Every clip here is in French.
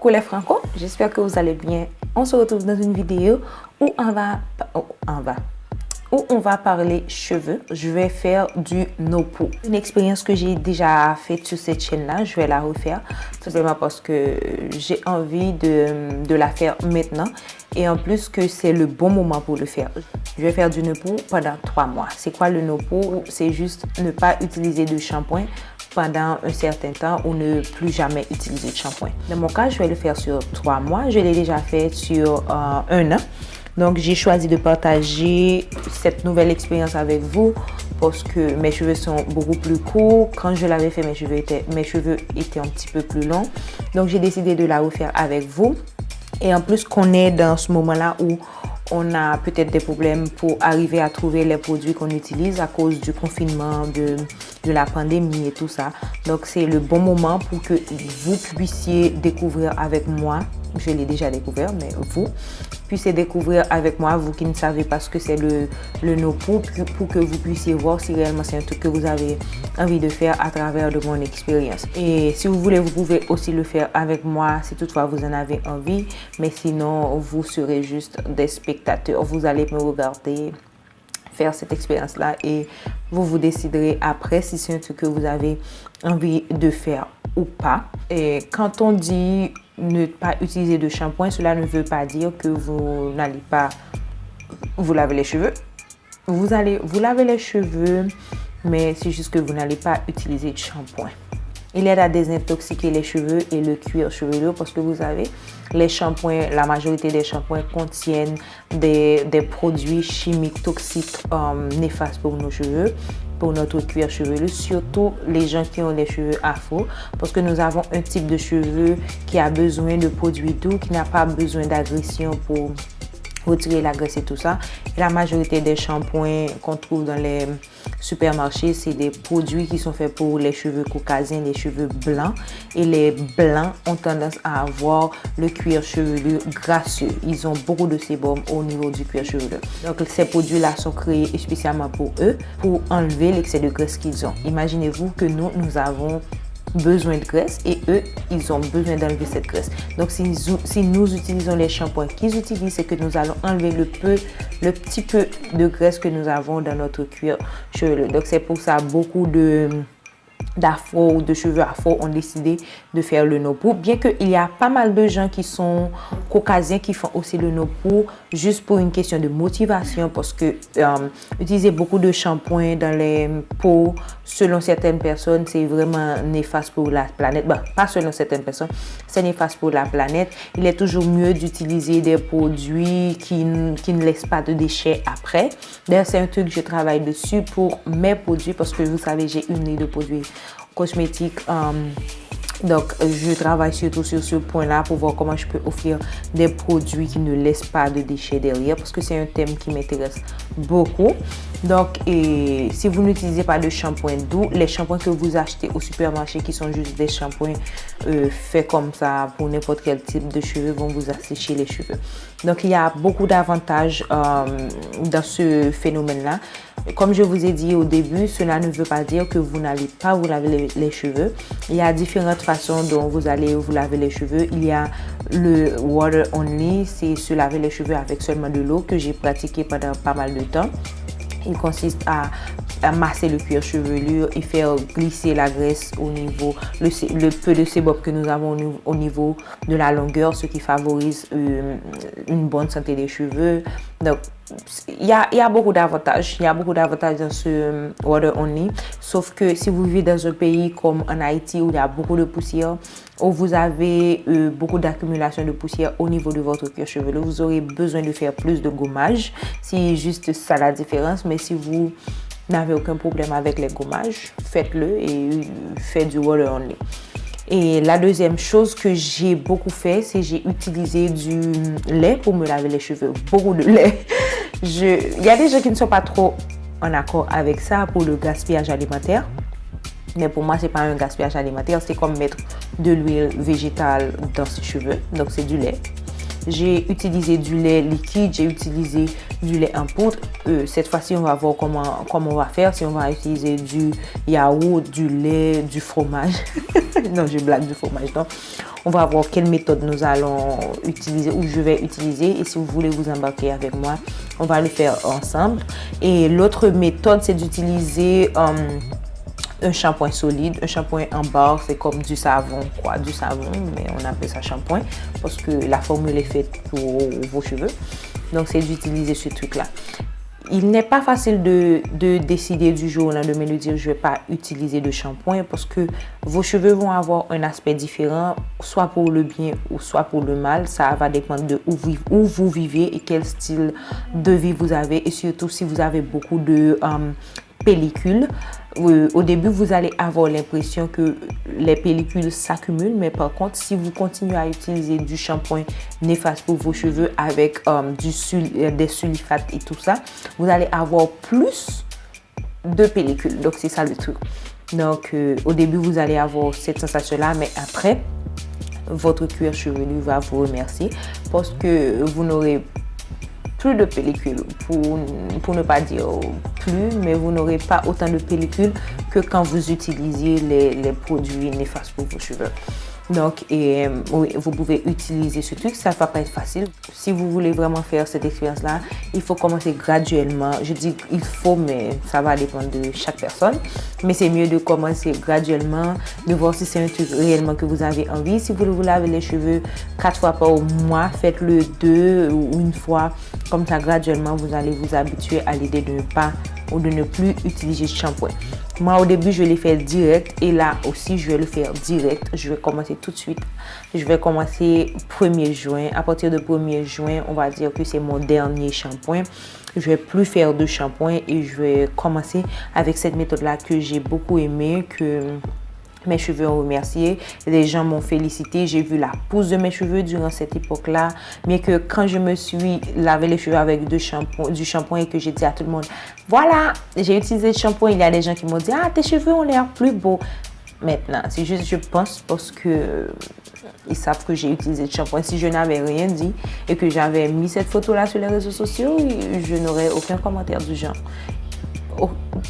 Coucou les Franco, j'espère que vous allez bien. On se retrouve dans une vidéo où on va parler cheveux. Je vais faire du no-poo. Une expérience que j'ai déjà faite sur cette chaîne-là, je vais la refaire simplement parce que j'ai envie de la faire maintenant et en plus que c'est le bon moment pour le faire. Je vais faire du no-poo pendant 3 mois. C'est quoi le no-poo? C'est juste ne pas utiliser de shampoing pendant un certain temps ou ne plus jamais utiliser de shampoing. Dans mon cas, je vais le faire sur 3 mois. Je l'ai déjà fait sur 1 an. Donc, j'ai choisi de partager cette nouvelle expérience avec vous parce que mes cheveux sont beaucoup plus courts. Quand je l'avais fait, mes cheveux étaient un petit peu plus longs. Donc, j'ai décidé de la refaire avec vous. Et en plus qu'on est dans ce moment-là où on a peut-être des problèmes pour arriver à trouver les produits qu'on utilise à cause du confinement, de la pandémie et tout ça. Donc, c'est le bon moment pour que vous puissiez découvrir avec moi. Je l'ai déjà découvert, mais vous puissiez découvrir avec moi, vous qui ne savez pas ce que c'est le no-poo, pour que vous puissiez voir si réellement c'est un truc que vous avez envie de faire à travers de mon expérience. Et si vous voulez, vous pouvez aussi le faire avec moi si toutefois vous en avez envie. Mais sinon, vous serez juste des spectateurs. Vous allez me regarder faire cette expérience-là et vous déciderez après si c'est un truc que vous avez envie de faire ou pas. Et quand on dit ne pas utiliser de shampoing, cela ne veut pas dire que vous n'allez pas vous laver les cheveux. Vous allez vous laver les cheveux, mais c'est juste que vous n'allez pas utiliser de shampoing. Il aide à désintoxiquer les cheveux et le cuir chevelu parce que vous savez, les shampoings, la majorité des shampoings contiennent des produits chimiques toxiques néfastes pour nos cheveux, pour notre cuir chevelu, surtout les gens qui ont les cheveux afro, parce que nous avons un type de cheveux qui a besoin de produits doux, qui n'a pas besoin d'agression pour retirer la graisse et tout ça. Et la majorité des shampoings qu'on trouve dans les supermarchés, c'est des produits qui sont faits pour les cheveux caucasiens, les cheveux blancs. Et les blancs ont tendance à avoir le cuir chevelu grasseux. Ils ont beaucoup de sébum au niveau du cuir chevelu. Donc ces produits-là sont créés spécialement pour eux, pour enlever l'excès de graisse qu'ils ont. Imaginez-vous que nous avons besoin de graisse et eux, ils ont besoin d'enlever cette graisse. Donc, si nous utilisons les shampoings qu'ils utilisent, c'est que nous allons enlever le petit peu de graisse que nous avons dans notre cuir chevelu. Donc, c'est pour ça beaucoup d'afro ou de cheveux afro ont décidé de faire le no-poo, bien qu'il y a pas mal de gens qui sont caucasiens qui font aussi le no-poo juste pour une question de motivation parce que utiliser beaucoup de shampoing dans les peaux selon certaines personnes c'est vraiment néfaste pour la planète. Bon, pas selon certaines personnes, c'est néfaste pour la planète. Il est toujours mieux d'utiliser des produits qui ne laissent pas de déchets après. D'ailleurs, c'est un truc que je travaille dessus pour mes produits parce que vous savez, j'ai une ligne de produits cosmétiques. Donc, je travaille surtout sur ce point-là pour voir comment je peux offrir des produits qui ne laissent pas de déchets derrière parce que c'est un thème qui m'intéresse beaucoup. Donc, si vous n'utilisez pas de shampoing doux, les shampoings que vous achetez au supermarché qui sont juste des shampoings faits comme ça pour n'importe quel type de cheveux vont vous assécher les cheveux. Donc, il y a beaucoup d'avantages dans ce phénomène-là. Comme je vous ai dit au début, cela ne veut pas dire que vous n'allez pas vous laver les cheveux. Il y a différentes façons dont vous allez vous laver les cheveux. Il y a le water only, c'est se laver les cheveux avec seulement de l'eau que j'ai pratiqué pendant pas mal de temps. Il consiste à masser le cuir chevelu et faire glisser la graisse au niveau, le peu de sébum que nous avons au niveau de la longueur, ce qui favorise une bonne santé des cheveux. Donc, il y a beaucoup d'avantages. Il y a beaucoup d'avantages dans ce water only. Sauf que si vous vivez dans un pays comme en Haïti où il y a beaucoup de poussière, où vous avez beaucoup d'accumulation de poussière au niveau de votre cuir chevelu, vous aurez besoin de faire plus de gommage. C'est juste ça la différence. Mais si vous n'avez aucun problème avec les gommages, faites-le et faites du water only. Et la deuxième chose que j'ai beaucoup fait, c'est j'ai utilisé du lait pour me laver les cheveux. Beaucoup de lait. Il y a des gens qui ne sont pas trop en accord avec ça pour le gaspillage alimentaire. Mais pour moi, ce n'est pas un gaspillage alimentaire. C'est comme mettre de l'huile végétale dans ses cheveux. Donc, c'est du lait. J'ai utilisé du lait liquide, j'ai utilisé du lait en poudre. Cette fois-ci, on va voir comment on va faire. Si on va utiliser du yaourt, du lait, du fromage. Non, je blague, du fromage. Non. on va voir quelle méthode nous allons utiliser ou je vais utiliser. Et si vous voulez vous embarquer avec moi, on va le faire ensemble. Et l'autre méthode, c'est d'utiliser un shampoing solide, un shampoing en barre, c'est comme du savon, du savon, mais on appelle ça shampoing parce que la formule est faite pour vos cheveux. Donc, c'est d'utiliser ce truc-là. Il n'est pas facile de décider du jour au lendemain de dire je ne vais pas utiliser de shampoing parce que vos cheveux vont avoir un aspect différent, soit pour le bien ou soit pour le mal. Ça va dépendre de où vous vivez et quel style de vie vous avez et surtout si vous avez beaucoup de pellicules. Au début, vous allez avoir l'impression que les pellicules s'accumulent, mais par contre, si vous continuez à utiliser du shampoing néfaste pour vos cheveux avec des sulfates et tout ça, vous allez avoir plus de pellicules. Donc, c'est ça le truc. Donc, au début, vous allez avoir cette sensation-là, mais après, votre cuir chevelu va vous remercier parce que vous n'aurez plus de pellicules, pour ne pas dire plus, mais vous n'aurez pas autant de pellicules que quand vous utilisiez les produits néfastes pour vos cheveux. Donc, oui, vous pouvez utiliser ce truc, ça ne va pas être facile. Si vous voulez vraiment faire cette expérience-là, il faut commencer graduellement. Je dis il faut, mais ça va dépendre de chaque personne. Mais c'est mieux de commencer graduellement, de voir si c'est un truc réellement que vous avez envie. Si vous voulez vous laver les cheveux 4 fois par mois, faites-le 2 ou une fois. Comme ça, graduellement, vous allez vous habituer à l'idée de ne pas ou de ne plus utiliser ce shampoing. Moi, au début, je l'ai fait direct et là aussi, je vais le faire direct. Je vais commencer tout de suite. Je vais commencer 1er juin. À partir de 1er juin, on va dire que c'est mon dernier shampoing. Je vais plus faire de shampoing et je vais commencer avec cette méthode-là que j'ai beaucoup aimée, que mes cheveux ont remercié, les gens m'ont félicité, j'ai vu la pousse de mes cheveux durant cette époque-là, mais que quand je me suis lavé les cheveux avec du shampoing et que j'ai dit à tout le monde, voilà, j'ai utilisé le shampoing, il y a des gens qui m'ont dit, ah, tes cheveux ont l'air plus beaux. Maintenant, c'est juste, je pense, parce que ils savent que j'ai utilisé le shampoing. Si je n'avais rien dit et que j'avais mis cette photo-là sur les réseaux sociaux, je n'aurais aucun commentaire du genre.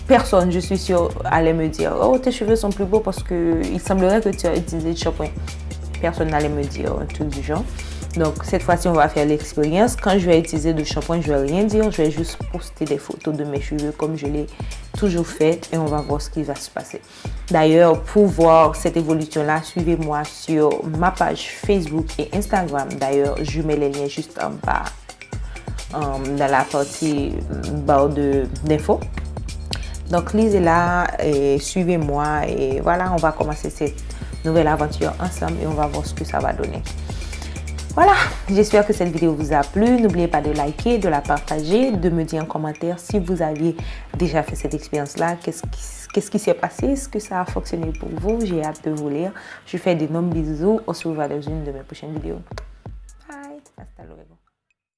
Personne, je suis sûre, allait me dire « Oh, tes cheveux sont plus beaux parce qu'il semblerait que tu as utilisé le shampoing. » Personne n'allait me dire un truc du genre. Donc, cette fois-ci, on va faire l'expérience. Quand je vais utiliser du shampoing, je ne vais rien dire. Je vais juste poster des photos de mes cheveux comme je l'ai toujours fait et on va voir ce qui va se passer. D'ailleurs, pour voir cette évolution-là, suivez-moi sur ma page Facebook et Instagram. D'ailleurs, je mets les liens juste en bas, dans la partie barre d'infos. Donc, lisez-la et suivez-moi et voilà, on va commencer cette nouvelle aventure ensemble et on va voir ce que ça va donner. Voilà, j'espère que cette vidéo vous a plu. N'oubliez pas de liker, de la partager, de me dire en commentaire si vous aviez déjà fait cette expérience-là. Qu'est-ce qui s'est passé? Est-ce que ça a fonctionné pour vous? J'ai hâte de vous lire. Je vous fais d'énormes bisous. On se revoit dans une de mes prochaines vidéos. Bye, hasta luego.